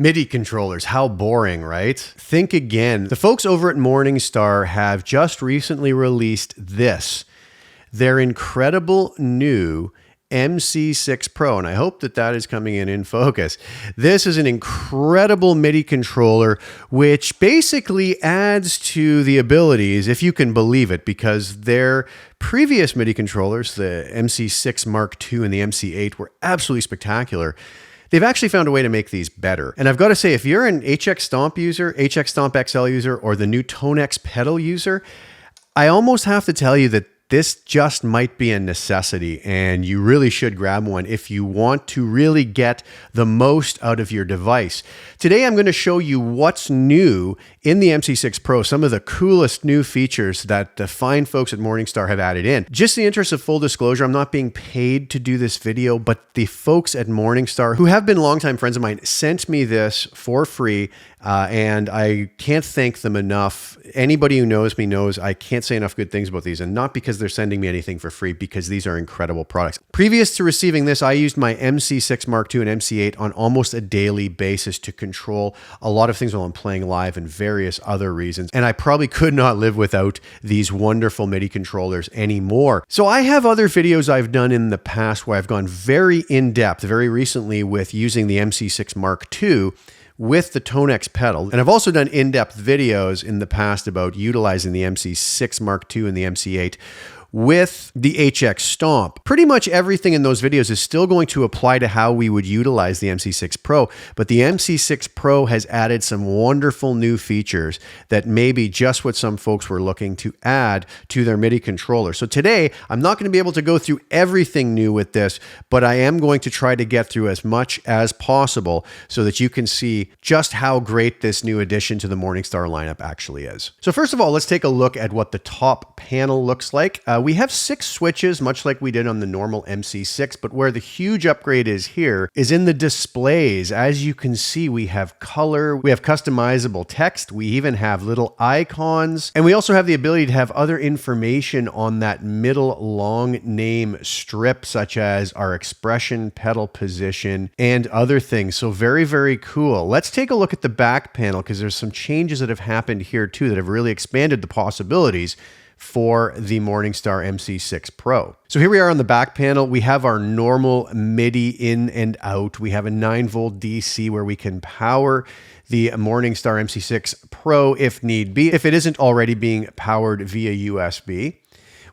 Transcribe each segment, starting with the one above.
MIDI controllers, how boring, right? Think again. The folks over at Morningstar have just recently released this, their incredible new MC6 Pro, and I hope that that is coming in focus. This is an incredible MIDI controller, which basically adds to the abilities, if you can believe it, because their previous MIDI controllers, the MC6 Mark II and the MC8, were absolutely spectacular. They've actually found a way to make these better. And I've got to say, if you're an HX Stomp user, HX Stomp XL user, or the new Tonex Pedal user, I almost have to tell you that this just might be a necessity, and you really should grab one if you want to really get the most out of your device. Today, I'm going to show you what's new in the MC6 Pro, some of the coolest new features that the fine folks at Morningstar have added in. Just in the interest of full disclosure, I'm not being paid to do this video, but the folks at Morningstar, who have been longtime friends of mine, sent me this for free, and I can't thank them enough. Anybody who knows me knows I can't say enough good things about these, and not because they're sending me anything for free, because these are incredible products. Previous to receiving this, I used my MC6 Mark II and MC8 on almost a daily basis to control a lot of things while I'm playing live and various other reasons, and I probably could not live without these wonderful MIDI controllers anymore. So I have other videos I've done in the past where I've gone very in-depth, very recently with using the MC6 Mark II with the Tonex Pedal. And I've also done in-depth videos in the past about utilizing the MC6 Mark II and the MC8 with the HX Stomp. Pretty much everything in those videos is still going to apply to how we would utilize the MC6 Pro, but the MC6 Pro has added some wonderful new features that may be just what some folks were looking to add to their MIDI controller. So today, I'm not going to be able to go through everything new with this, but I am going to try to get through as much as possible so that you can see just how great this new addition to the Morningstar lineup actually is. So first of all, let's take a look at what the top panel looks like. We have 6 switches, much like we did on the normal MC6, but where the huge upgrade is here is in the displays. As you can see, we have color, we have customizable text, we even have little icons, and we also have the ability to have other information on that middle long name strip, such as our expression, pedal position, and other things. So very, very cool. Let's take a look at the back panel, because there's some changes that have happened here too that have really expanded the possibilities for the Morningstar MC6 Pro. So here we are on the back panel. We have our normal MIDI in and out. We have a 9-volt DC where we can power the Morningstar MC6 Pro if need be, if it isn't already being powered via USB.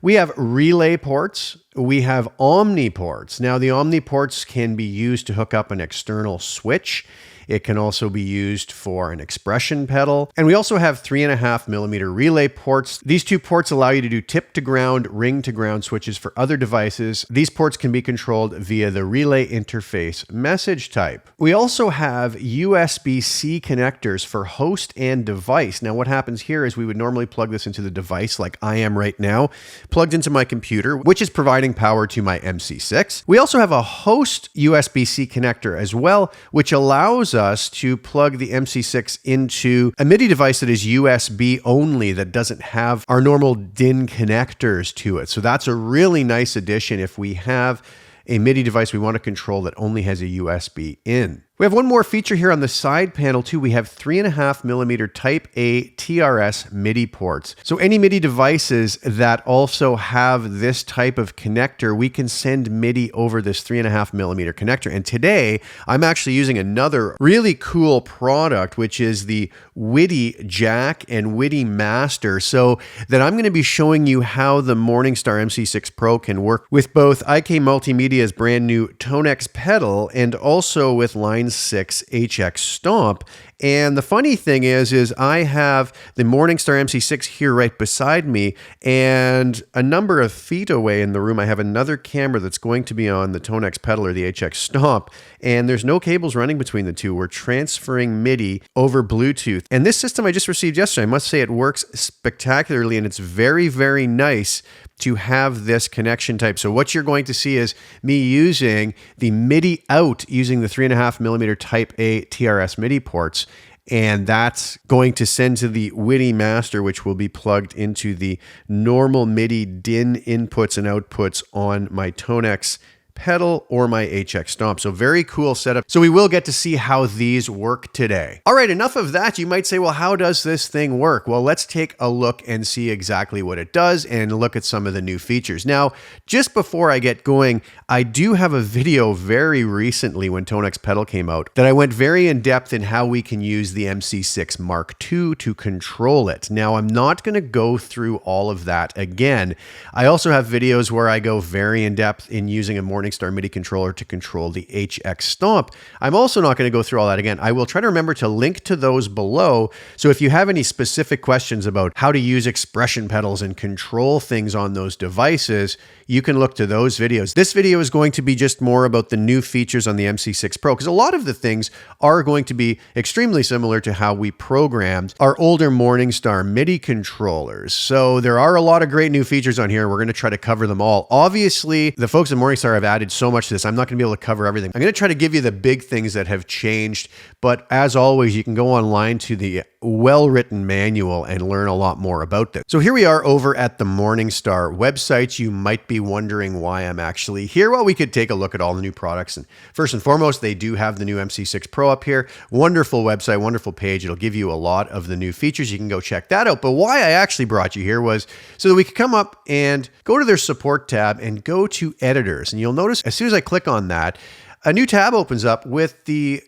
We have relay ports. We have Omni ports. Now the Omni ports can be used to hook up an external switch. It can also be used for an expression pedal. And we also have 3.5mm relay ports. These 2 ports allow you to do tip to ground, ring to ground switches for other devices. These ports can be controlled via the relay interface message type. We also have USB-C connectors for host and device. Now what happens here is we would normally plug this into the device like I am right now, plugged into my computer, which is providing power to my MC6. We also have a host USB-C connector as well, which allows us to plug the MC6 into a MIDI device that is USB only, that doesn't have our normal DIN connectors to it. So that's a really nice addition if we have a MIDI device we want to control that only has a USB in. We have one more feature here on the side panel too. We have 3.5mm Type A TRS MIDI ports. So any MIDI devices that also have this type of connector, we can send MIDI over this 3.5mm connector. And today, I'm actually using another really cool product, which is the WIDI Jack and WIDI Master. So that I'm going to be showing you how the Morningstar MC6 Pro can work with both IK Multimedia's brand new Tonex Pedal and also with Line 6 HX Stomp. And the funny thing is I have the Morningstar MC6 here right beside me, and a number of feet away in the room, I have another camera that's going to be on the Tonex Pedal or the HX Stomp, and there's no cables running between the two. We're transferring MIDI over Bluetooth. And this system I just received yesterday, I must say it works spectacularly, and it's very, very nice to have this connection type. So what you're going to see is me using the MIDI out using the 3.5mm Type A TRS MIDI ports. And that's going to send to the WIDI Master, which will be plugged into the normal MIDI DIN inputs and outputs on my Tonex Pedal or my HX Stomp. So very cool setup. So we will get to see how these work today. All right, enough of that. You might say, well, how does this thing work? Well, let's take a look and see exactly what it does and look at some of the new features. Now, just before I get going, I do have a video very recently when Tonex Pedal came out that I went very in depth in how we can use the MC6 Mark II to control it. Now, I'm not going to go through all of that again. I also have videos where I go very in depth in using a Morningstar MIDI controller to control the HX Stomp. I'm also not going to go through all that again. I will try to remember to link to those below. So if you have any specific questions about how to use expression pedals and control things on those devices, you can look to those videos. This video is going to be just more about the new features on the MC6 Pro, because a lot of the things are going to be extremely similar to how we programmed our older Morningstar MIDI controllers. So there are a lot of great new features on here. We're going to try to cover them all. Obviously, the folks at Morningstar have added so much to this. I'm not going to be able to cover everything. I'm going to try to give you the big things that have changed, but as always, you can go online to the well-written manual and learn a lot more about this. So here we are over at the Morningstar website. You might be wondering why I'm actually here. Well, we could take a look at all the new products. And first and foremost, they do have the new MC6 Pro up here. Wonderful website, wonderful page. It'll give you a lot of the new features. You can go check that out. But why I actually brought you here was so that we could come up and go to their support tab and go to editors. And you'll notice as soon as I click on that, a new tab opens up with the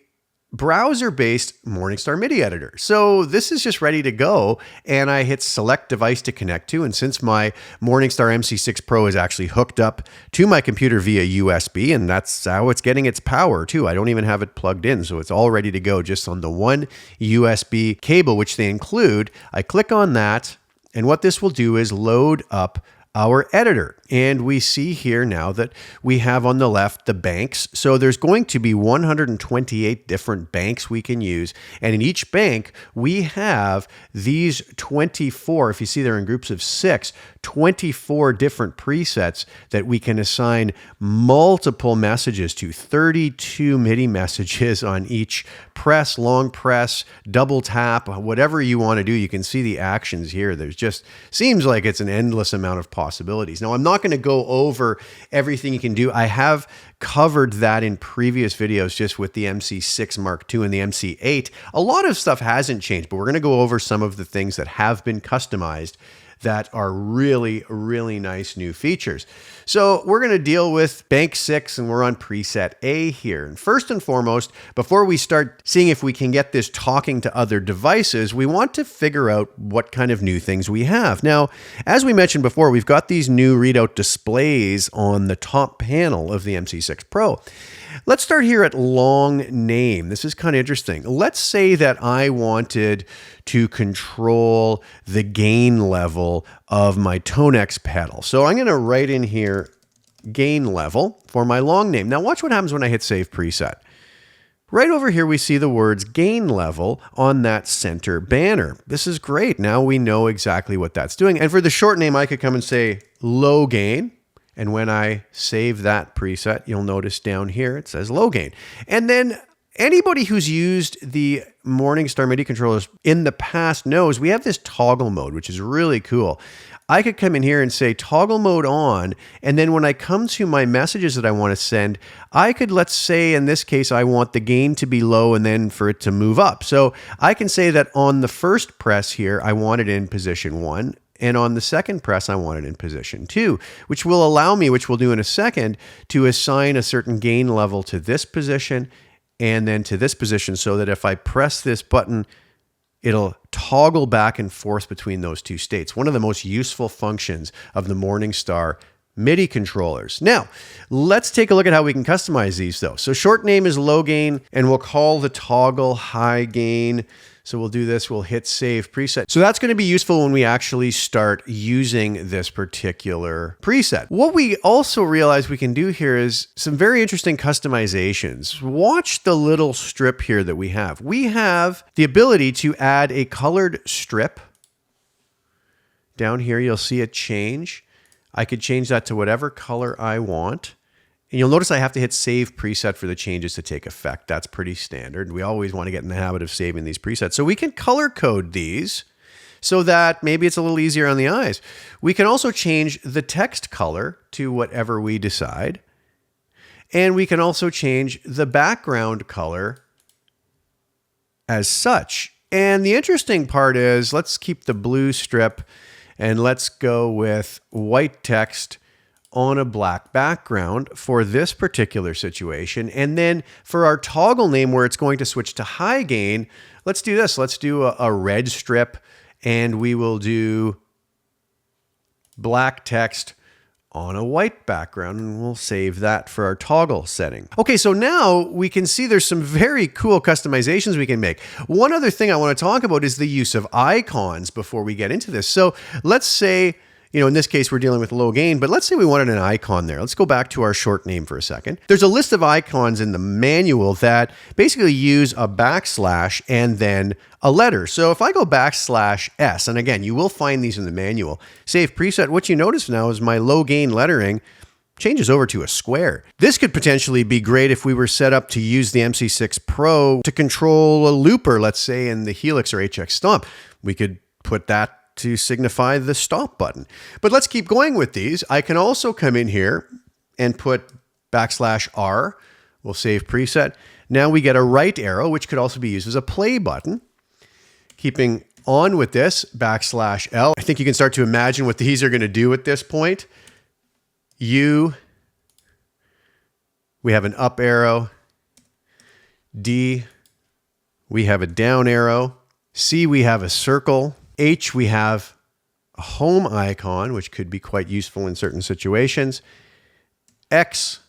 browser-based Morningstar MIDI editor. So this is just ready to go, and I hit select device to connect to, and since my Morningstar MC6 Pro is actually hooked up to my computer via USB, and that's how it's getting its power too. I don't even have it plugged in, so it's all ready to go just on the one USB cable, which they include. I click on that, and what this will do is load up our editor. And we see here now that we have on the left the banks. So there's going to be 128 different banks we can use. And in each bank, we have these 24, if you see they're in groups of 6, 24 different presets that we can assign multiple messages to, 32 MIDI messages on each press, long press, double tap, whatever you want to do. You can see the actions here. There's just, seems like it's an endless amount of possibilities. Now, I'm not going to go over everything you can do. I have covered that in previous videos just with the MC6 Mark II and the MC8. A lot of stuff hasn't changed, but we're going to go over some of the things that have been customized that are really, really nice new features. So we're going to deal with Bank 6, and we're on preset A here. And first and foremost, before we start seeing if we can get this talking to other devices, we want to figure out what kind of new things we have. Now, as we mentioned before, we've got these new readout displays on the top panel of the MC6 Pro. Let's start here at long name. This is kind of interesting. Let's say that I wanted to control the gain level of my Tonex pedal. So I'm going to write in here gain level for my long name. Now watch what happens when I hit save preset. Right over here, we see the words gain level on that center banner. This is great. Now we know exactly what that's doing. And for the short name, I could come and say low gain. And when I save that preset, you'll notice down here, it says low gain. And then anybody who's used the Morningstar MIDI controllers in the past knows we have this toggle mode, which is really cool. I could come in here and say toggle mode on, and then when I come to my messages that I want to send, I could, let's say in this case, I want the gain to be low and then for it to move up. So I can say that on the first press here, I want it in position 1. And on the second press, I want it in position 2, which will allow me, which we'll do in a second, to assign a certain gain level to this position and then to this position so that if I press this button, it'll toggle back and forth between those two states. One of the most useful functions of the Morningstar MIDI controllers. Now, let's take a look at how we can customize these though. So short name is low gain, and we'll call the toggle high gain. So we'll do this, we'll hit save preset. So that's going to be useful when we actually start using this particular preset. What we also realize we can do here is some very interesting customizations. Watch the little strip here that we have. We have the ability to add a colored strip. Down here, you'll see it change. I could change that to whatever color I want. And you'll notice I have to hit save preset for the changes to take effect. That's pretty standard. We always want to get in the habit of saving these presets. So we can color code these so that maybe it's a little easier on the eyes. We can also change the text color to whatever we decide. And we can also change the background color as such. And the interesting part is, let's keep the blue strip and let's go with white text on a black background for this particular situation. And then for our toggle name where it's going to switch to high gain, let's do this. Let's do a red strip, and we will do black text on a white background, and we'll save that for our toggle setting. Okay, so now we can see there's some very cool customizations we can make. One other thing I want to talk about is the use of icons before we get into this. So let's say, in this case, we're dealing with low gain, but let's say we wanted an icon there. Let's go back to our short name for a second. There's a list of icons in the manual that basically use a backslash and then a letter. So if I go \S, and again, you will find these in the manual, save preset, what you notice now is my low gain lettering changes over to a square. This could potentially be great if we were set up to use the MC6 Pro to control a looper, let's say in the Helix or HX Stomp. We could put that to signify the stop button. But let's keep going with these. I can also come in here and put \R. We'll save preset. Now we get a right arrow, which could also be used as a play button. Keeping on with this, \L. I think you can start to imagine what these are going to do at this point. U, we have an up arrow. D, we have a down arrow. C, we have a circle. H, we have a home icon, which could be quite useful in certain situations. X,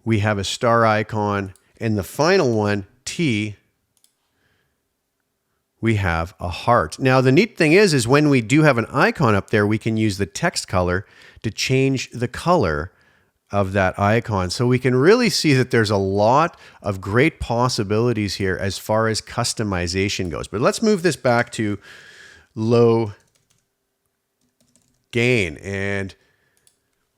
we have a star icon. And the final one, T, we have a heart. Now, the neat thing is when we do have an icon up there, we can use the text color to change the color of that icon. So we can really see that there's a lot of great possibilities here as far as customization goes. But let's move this back to low gain, and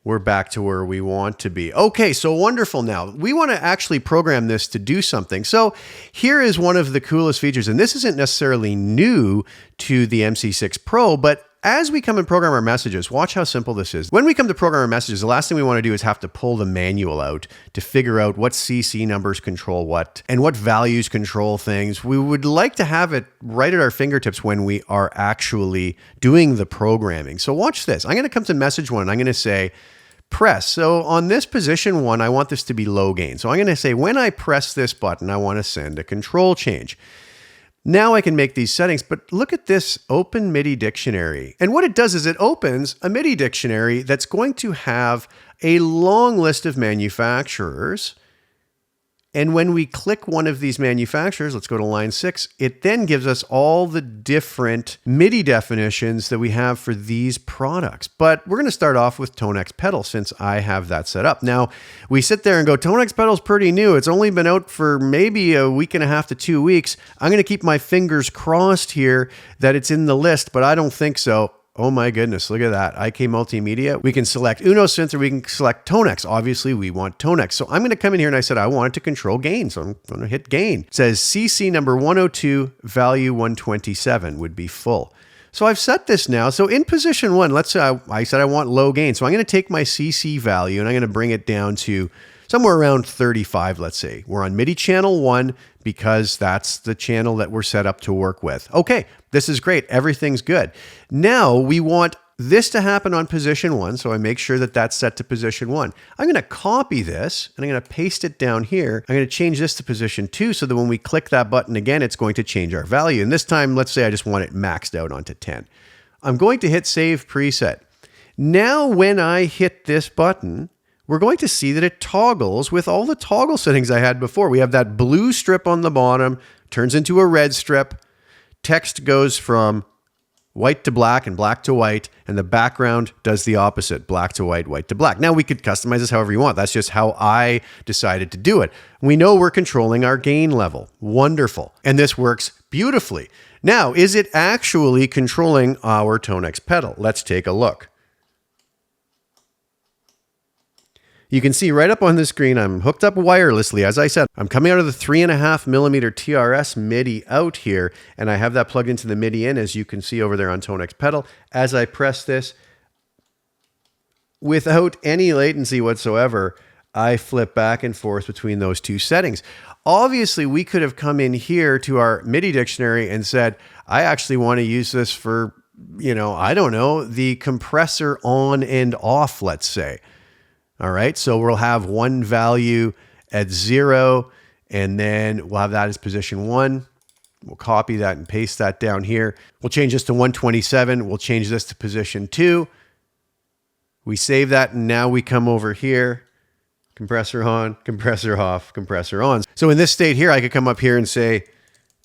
we're back to where we want to be. Okay, so wonderful. Now we want to actually program this to do something. So here is one of the coolest features, and this isn't necessarily new to the MC6 Pro, but as we come and program our messages, watch how simple this is. When we come to program our messages, the last thing we want to do is have to pull the manual out to figure out what CC numbers control what and what values control things. We would like to have it right at our fingertips when we are actually doing the programming. So watch this. I'm going to come to message one and I'm going to say, press. So on this position one, I want this to be low gain. So I'm going to say, when I press this button, I want to send a control change. Now I can make these settings, but look at this open MIDI dictionary. And what it does is it opens a MIDI dictionary that's going to have a long list of manufacturers. And when we click one of these manufacturers, let's go to line 6, it then gives us all the different MIDI definitions that we have for these products. But we're going to start off with Tonex Pedal since I have that set up. Now, we sit there and go, Tonex Pedal's pretty new. It's only been out for maybe a week and a half to 2 weeks. I'm going to keep my fingers crossed here that it's in the list, but I don't think so. Oh my goodness, look at that. IK Multimedia. We can select Uno Synth or we can select Tonex. Obviously, we want Tonex. So I'm going to come in here and I said I want it to control gain. So I'm going to hit gain. It says CC number 102, value 127 would be full. So I've set this now. So in position one, let's say I said I want low gain. So I'm going to take my CC value and I'm going to bring it down to somewhere around 35, let's say. We're on MIDI channel 1 because that's the channel that we're set up to work with. Okay, this is great. Everything's good. Now we want this to happen on position 1, so I make sure that that's set to position 1. I'm going to copy this and I'm going to paste it down here. I'm going to change this to position 2 so that when we click that button again, it's going to change our value. And this time, let's say I just want it maxed out onto 10. I'm going to hit Save Preset. Now when I hit this button, we're going to see that it toggles with all the toggle settings I had before. We have that blue strip on the bottom, turns into a red strip. Text goes from white to black and black to white, and the background does the opposite, black to white, white to black. Now we could customize this however you want. That's just how I decided to do it. We know we're controlling our gain level. Wonderful. And this works beautifully. Now, is it actually controlling our Tonex pedal? Let's take a look. You can see right up on the screen, I'm hooked up wirelessly. As I said, I'm coming out of the 3.5mm TRS MIDI out here, and I have that plugged into the MIDI in, as you can see over there on Tonex Pedal. As I press this, without any latency whatsoever, I flip back and forth between those two settings. Obviously, we could have come in here to our MIDI dictionary and said, I actually want to use this for, I don't know, the compressor on and off, let's say. All right, so we'll have one value at 0, and then we'll have that as position 1. We'll copy that and paste that down here. We'll change this to 127. We'll change this to position 2. We save that, and now we come over here. Compressor on, compressor off, compressor on. So in this state here, I could come up here and say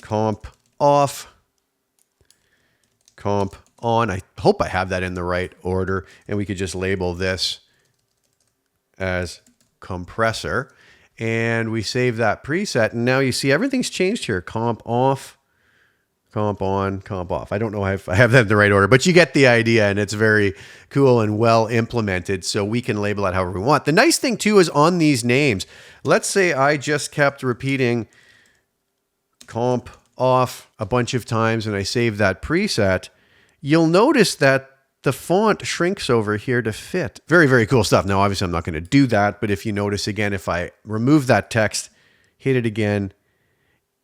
comp off, comp on. I hope I have that in the right order. And we could just label this as compressor. And we save that preset. And now you see everything's changed here. Comp off, comp on, comp off. I don't know if I have that in the right order, but you get the idea, and it's very cool and well implemented, so we can label that however we want. The nice thing too is on these names, let's say I just kept repeating comp off a bunch of times and I save that preset, you'll notice that the font shrinks over here to fit. Very, very cool stuff. Now, obviously I'm not going to do that, but if you notice again, if I remove that text, hit it again,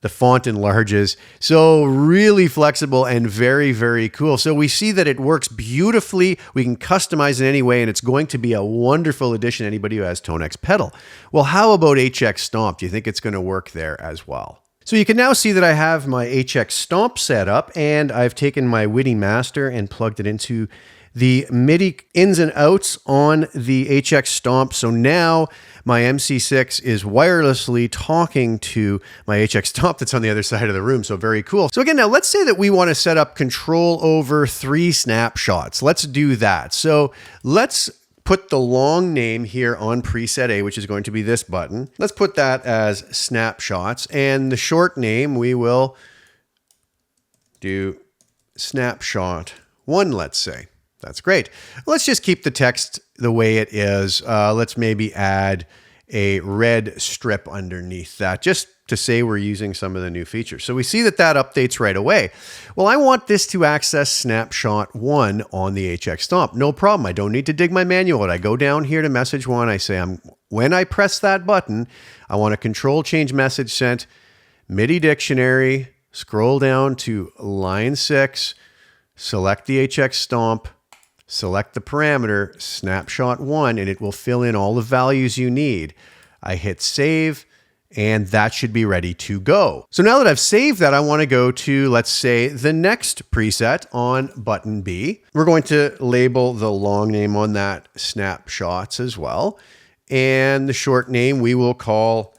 the font enlarges. So really flexible and very, very cool. So we see that it works beautifully. We can customize it any way, and it's going to be a wonderful addition to anybody who has Tonex Pedal. Well, how about HX Stomp? Do you think it's going to work there as well? So you can now see that I have my HX Stomp set up, and I've taken my MIDI master and plugged it into the MIDI ins and outs on the HX Stomp. So now my MC6 is wirelessly talking to my HX Stomp that's on the other side of the room. So very cool. So again, now let's say that we want to set up control over 3 snapshots. Let's do that. So let's put the long name here on preset A, which is going to be this button. Let's put that as snapshots, and the short name we will do snapshot 1, let's say. That's great. Let's just keep the text the way it is. Let's maybe add a red strip underneath that, just to say we're using some of the new features. So we see that that updates right away. Well, I want this to access snapshot 1 on the HX Stomp. No problem. I don't need to dig my manual out. I go down here to message 1. I say, when I press that button, I want a control change message sent, MIDI dictionary, scroll down to line 6, select the HX Stomp, select the parameter, snapshot 1, and it will fill in all the values you need. I hit save, and that should be ready to go. So now that I've saved that, I want to go to, let's say, the next preset on button B. We're going to label the long name on that snapshots as well. And the short name we will call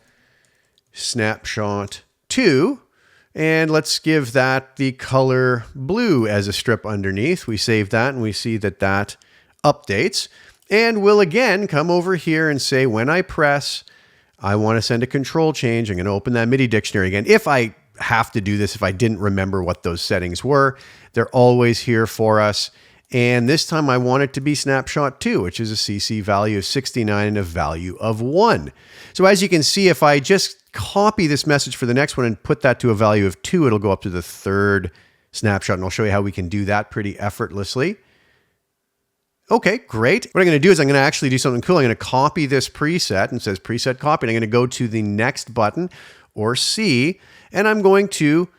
snapshot 2. And let's give that the color blue as a strip underneath. We save that and we see that that updates. And we'll again come over here and say, when I press, I want to send a control change. I'm going to open that MIDI dictionary again. If I have to do this, if I didn't remember what those settings were, they're always here for us. And this time I want it to be snapshot 2, which is a CC value of 69 and a value of 1. So as you can see, if I just copy this message for the next one and put that to a value of 2, it'll go up to the 3rd snapshot. And I'll show you how we can do that pretty effortlessly. Okay, great. What I'm going to do is I'm going to actually do something cool. I'm going to copy this preset, and it says preset copy. And I'm going to go to the next button, or C, and I'm going to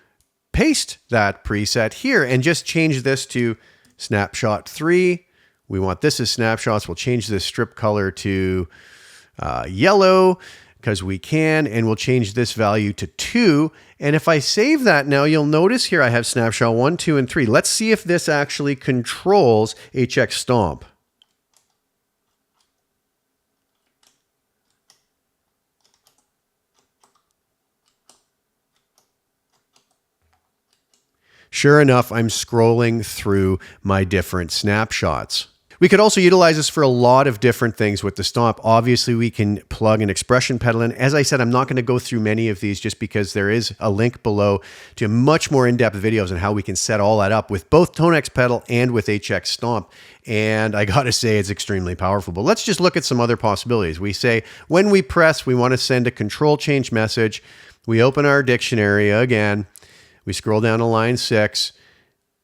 paste that preset here and just change this to snapshot 3. We want this as snapshots. We'll change this strip color to yellow because we can, and we'll change this value to 2. And if I save that now, you'll notice here I have snapshot 1, 2, and 3. Let's see if this actually controls HX Stomp. Sure enough, I'm scrolling through my different snapshots. We could also utilize this for a lot of different things with the Stomp. Obviously, we can plug an expression pedal in. As I said, I'm not going to go through many of these just because there is a link below to much more in-depth videos on how we can set all that up with both Tonex Pedal and with HX Stomp. And I got to say, it's extremely powerful. But let's just look at some other possibilities. We say, when we press, we want to send a control change message. We open our dictionary again. We scroll down to line 6.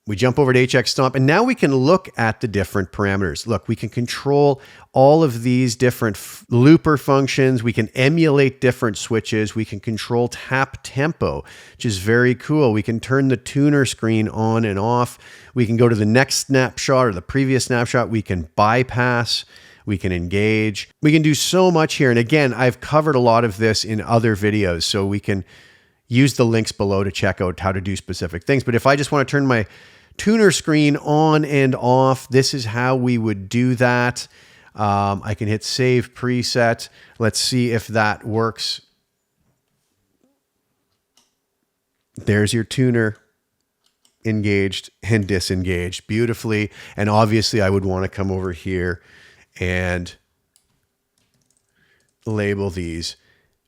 We jump over to HX Stomp, and now we can look at the different parameters. Look, we can control all of these different looper functions. We can emulate different switches. We can control tap tempo, which is very cool. We can turn the tuner screen on and off. We can go to the next snapshot or the previous snapshot. We can bypass. We can engage. We can do so much here. And again, I've covered a lot of this in other videos, so we can use the links below to check out how to do specific things. But if I just want to turn my tuner screen on and off, this is how we would do that. I can hit save preset. Let's see if that works. There's your tuner engaged and disengaged beautifully. And obviously I would want to come over here and label these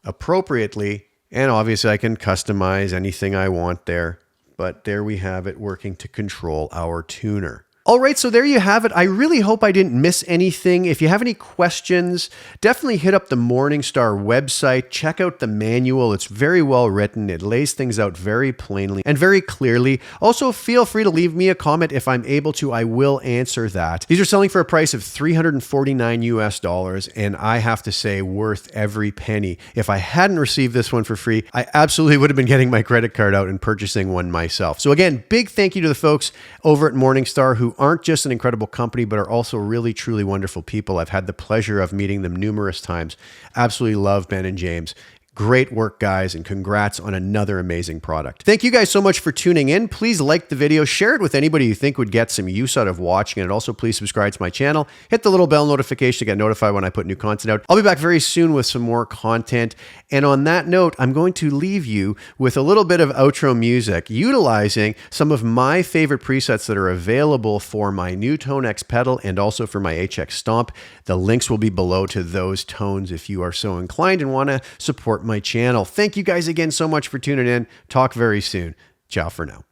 appropriately. And obviously I can customize anything I want there. But there we have it working to control our tuner. All right, so there you have it. I really hope I didn't miss anything. If you have any questions, definitely hit up the Morningstar website. Check out the manual. It's very well written. It lays things out very plainly and very clearly. Also, feel free to leave me a comment. If I'm able to, I will answer that. These are selling for a price of $349 US, and I have to say, worth every penny. If I hadn't received this one for free, I absolutely would have been getting my credit card out and purchasing one myself. So again, big thank you to the folks over at Morningstar who aren't just an incredible company, but are also really, truly wonderful people. I've had the pleasure of meeting them numerous times. Absolutely love Ben and James. Great work, guys, and congrats on another amazing product. Thank you guys so much for tuning in. Please like the video, share it with anybody you think would get some use out of watching it. And also, please subscribe to my channel. Hit the little bell notification to get notified when I put new content out. I'll be back very soon with some more content. And on that note, I'm going to leave you with a little bit of outro music, utilizing some of my favorite presets that are available for my new Tonex pedal and also for my HX Stomp. The links will be below to those tones if you are so inclined and want to support my channel. Thank you guys again so much for tuning in. Talk very soon. Ciao for now.